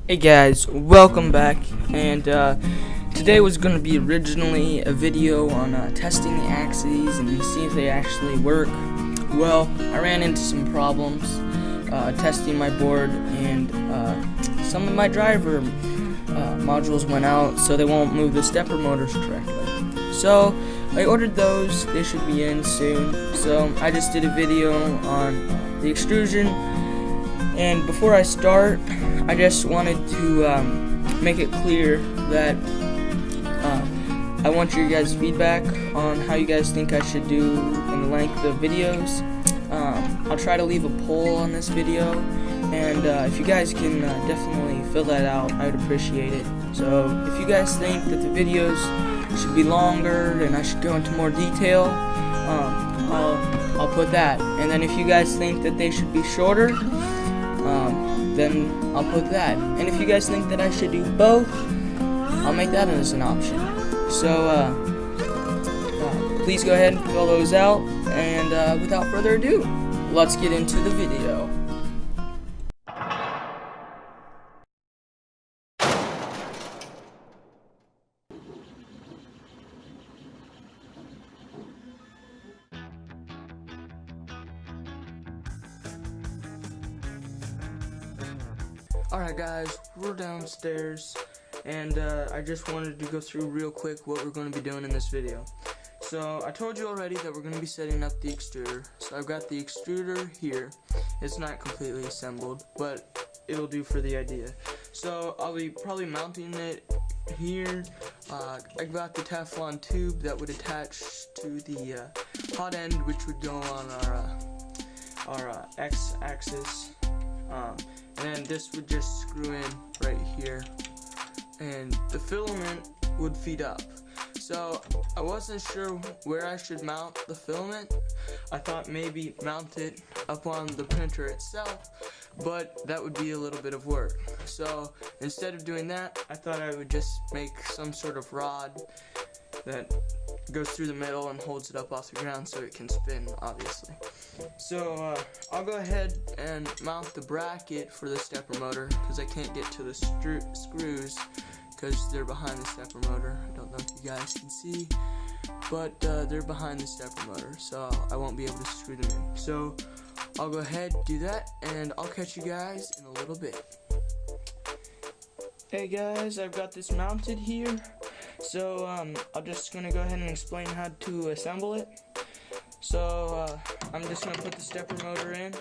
Hey guys, welcome back, and today was going to be originally a video on testing the axes and see if they actually work. Well, I ran into some problems testing my board, and some of my driver modules went out, so they won't move the stepper motors correctly. So I ordered those. They should be in soon. So I just did a video on the extrusion. And before I start, I just wanted to make it clear that I want your guys' feedback on how you guys think I should do in the length of videos. I'll try to leave a poll on this video, and if you guys can definitely fill that out, I would appreciate it. So if you guys think that the videos should be longer and I should go into more detail, I'll put that. And then if you guys think that they should be shorter, then I'll put that. And if you guys think that I should do both, I'll make that as an option. So please go ahead and fill those out, and without further ado, let's get into the video. Alright guys, we're downstairs, and I just wanted to go through real quick what we're going to be doing in this video. So I told you already that we're going to be setting up the extruder. So I've got the extruder here. It's not completely assembled, but it'll do for the idea. So I'll be probably mounting it here. I got the Teflon tube that would attach to the Hotend, which would go on our x-axis. And this would just screw in right here, and the filament would feed up. So I wasn't sure where I should mount the filament. I thought maybe mount it up on the printer itself, but that would be a little bit of work. So instead of doing that, I thought I would just make some sort of rod that goes through the middle and holds it up off the ground so it can spin, obviously. So I'll go ahead and mount the bracket for the stepper motor, because I can't get to the screws because they're behind the stepper motor. I don't know if you guys can see, but they're behind the stepper motor, so I won't be able to screw them in. So I'll go ahead, do that, and I'll catch you guys in a little bit. Hey guys, I've got this mounted here. So I'm just gonna go ahead and explain how to assemble it. So I'm just gonna put the stepper motor in.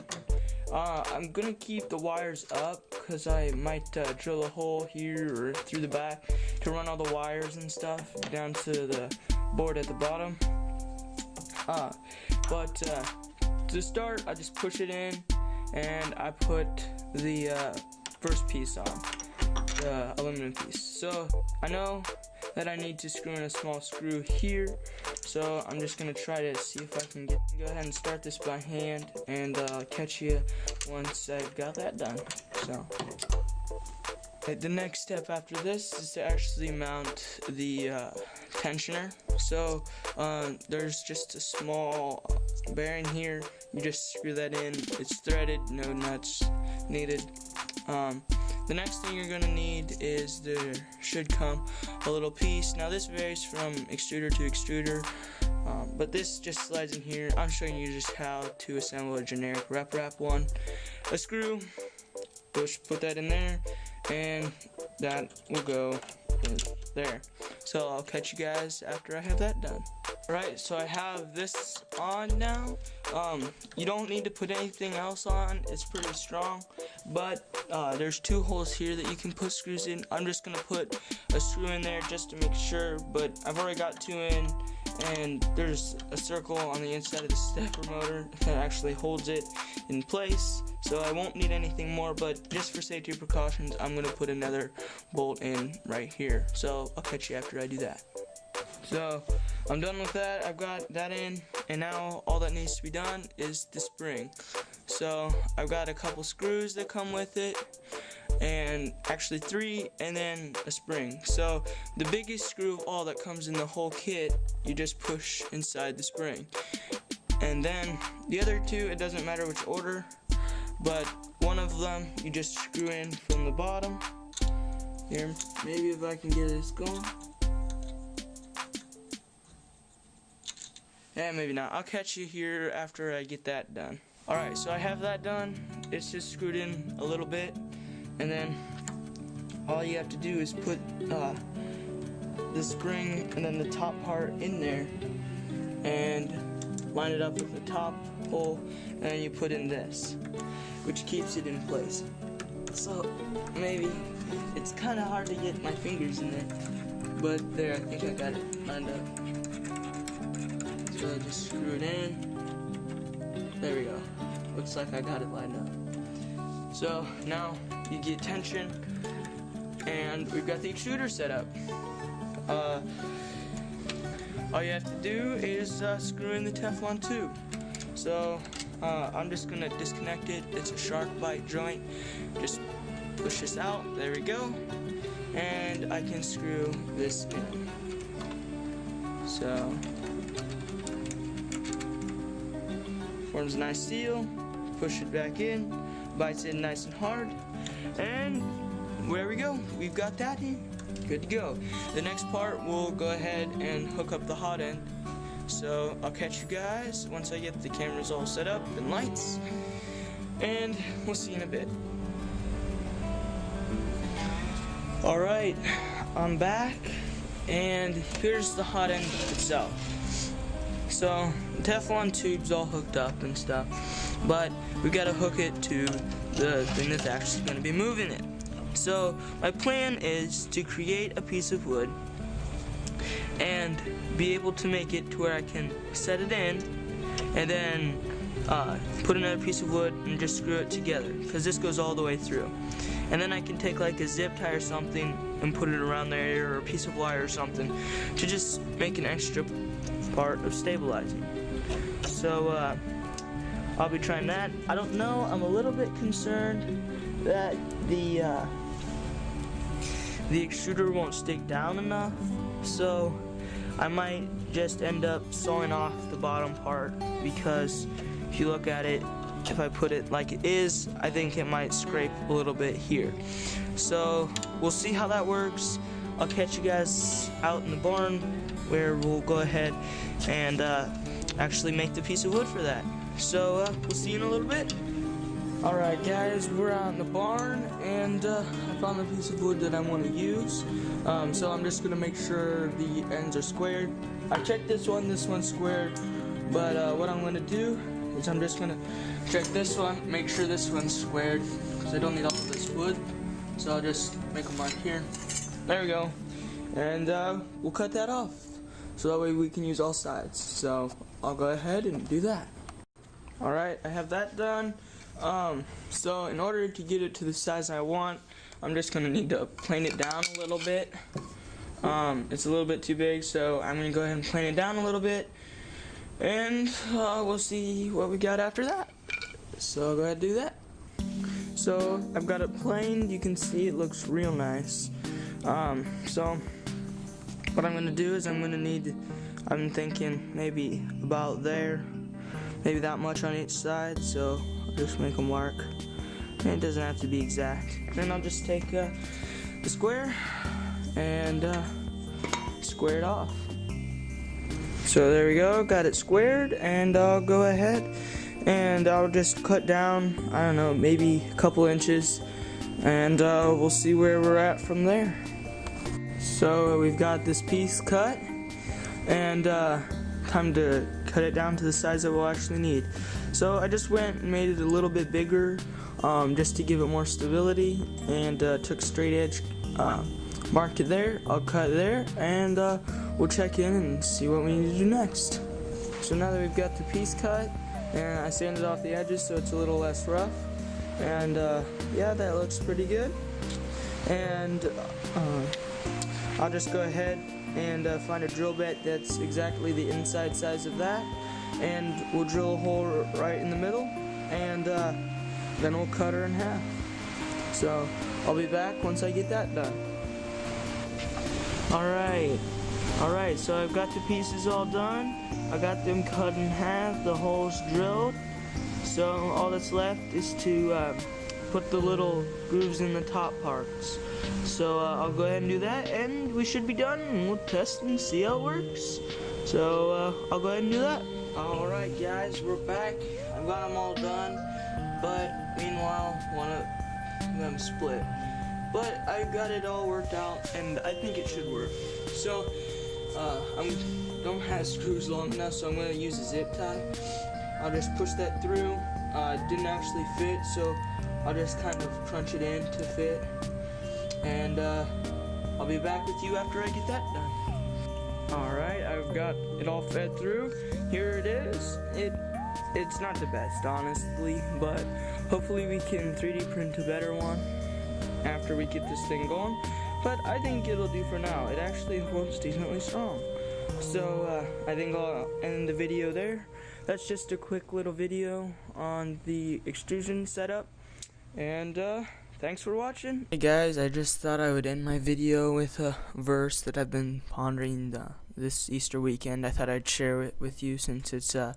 I'm gonna keep the wires up because I might drill a hole here or through the back to run all the wires and stuff down to the board at the bottom. But to start, I just push it in, and I put the first piece on, the aluminum piece. So I know that I need to screw in a small screw here, so I'm just gonna try to see if I can go ahead and start this by hand, and catch you once I've got that done. So the next step after this is to actually mount the tensioner. So there's just a small bearing here. You just screw that in. It's threaded, no nuts needed. The next thing you're gonna need is there should come a little piece. Now this varies from extruder to extruder, but this just slides in here. I'm showing you just how to assemble a generic wrap one. A screw, put that in there, and that will go in there. So I'll catch you guys after I have that done. Alright, so I have this on now. You don't need to put anything else on. It's pretty strong, but there's two holes here that you can put screws in. I'm just gonna put a screw in there just to make sure, but I've already got two in, and there's a circle on the inside of the stepper motor that actually holds it in place. So I won't need anything more, but just for safety precautions, I'm gonna put another bolt in right here. So I'll catch you after I do that. So I'm done with that. I've got that in, and now all that needs to be done is the spring. So I've got a couple screws that come with it, and actually 3, and then a spring. So the biggest screw of all that comes in the whole kit, you just push inside the spring, and then the other 2, it doesn't matter which order, but one of them you just screw in from the bottom, Here, maybe if I can get this going. Yeah, maybe not. I'll catch you here after I get that done. Alright, so I have that done. It's just screwed in a little bit. And then all you have to do is put the spring and then the top part in there. And line it up with the top hole. And then you put in this, which keeps it in place. So maybe it's kind of hard to get my fingers in there. But there, I think I got it lined up. So I just screw it in. There we go. Looks like I got it lined up. So now you get tension, and we've got the extruder set up. All you have to do is screw in the Teflon tube. So I'm just gonna disconnect it. It's a shark bite joint. Just push this out. There we go. And I can screw this in. So forms a nice seal, push it back in, bites in nice and hard, and there we go, we've got that in, good to go. The next part, we'll go ahead and hook up the hot end, so I'll catch you guys once I get the cameras all set up and lights, and we'll see you in a bit. Alright, I'm back, and here's the hot end itself. So, the Teflon tube's all hooked up and stuff, but we gotta hook it to the thing that's actually gonna be moving it. So, my plan is to create a piece of wood and be able to make it to where I can set it in and then put another piece of wood and just screw it together, because this goes all the way through. And then I can take like a zip tie or something and put it around there, or a piece of wire or something, to just make an extra part of stabilizing. So I'll be trying that. I don't know, I'm a little bit concerned that the extruder won't stick down enough, so I might just end up sawing off the bottom part, because if you look at it, if I put it like it is, I think it might scrape a little bit here. So we'll see how that works. I'll catch you guys out in the barn where we'll go ahead and actually make the piece of wood for that. So we'll see you in a little bit. Alright guys, we're out in the barn, and I found the piece of wood that I want to use. So I'm just going to make sure the ends are squared. I checked this one's squared, but what I'm going to do is I'm just going to check this one, make sure this one's squared, because I don't need all of this wood. So I'll just make a mark here. There we go. And we'll cut that off, so that way we can use all sides. So I'll go ahead and do that. Alright, I have that done. So in order to get it to the size I want, I'm just going to need to plane it down a little bit. It's a little bit too big, so I'm going to go ahead and plane it down a little bit, and we'll see what we got after that. So I'll go ahead and do that. So I've got it planed. You can see it looks real nice. So what I'm going to do is I'm thinking maybe about there, maybe that much on each side, so I'll just make a mark. And it doesn't have to be exact. Then I'll just take the square and square it off. So there we go, got it squared, and I'll go ahead and I'll just cut down, I don't know, maybe a couple inches, and we'll see where we're at from there. So we've got this piece cut, and time to cut it down to the size that we'll actually need. So I just went and made it a little bit bigger, just to give it more stability, and took straight edge, marked it there. I'll cut there, and we'll check in and see what we need to do next. So now that we've got the piece cut, and I sanded off the edges so it's a little less rough, and yeah, that looks pretty good. And I'll just go ahead and find a drill bit that's exactly the inside size of that, and we'll drill a hole right in the middle, and then we'll cut her in half. So I'll be back once I get that done. Alright, so I've got the pieces all done. I got them cut in half, the holes drilled. So all that's left is to put the little grooves in the top parts. So I'll go ahead and do that, and we should be done, and we'll test and see how it works. So I'll go ahead and do that. Alright guys, we're back. I've got them all done, but meanwhile, one of them split. But I got it all worked out, and I think it should work. So I don't have screws long enough, so I'm going to use a zip tie. I'll just push that through. It didn't actually fit, so I'll just kind of crunch it in to fit. And I'll be back with you after I get that done. Alright, I've got it all fed through. Here it is. It's not the best, honestly, but hopefully we can 3D print a better one after we get this thing going. But I think it'll do for now. It actually holds decently strong. So I think I'll end the video there. That's just a quick little video on the extrusion setup. And thanks for watching. Hey guys, I just thought I would end my video with a verse that I've been pondering this Easter weekend. I thought I'd share it with you since it's the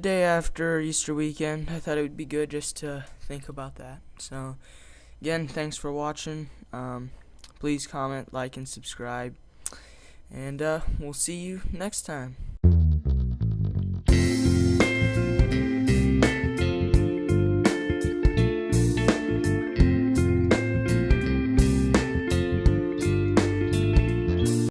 day after Easter weekend. I thought it would be good just to think about that. So again, thanks for watching. Please comment, like, and subscribe. And we'll see you next time.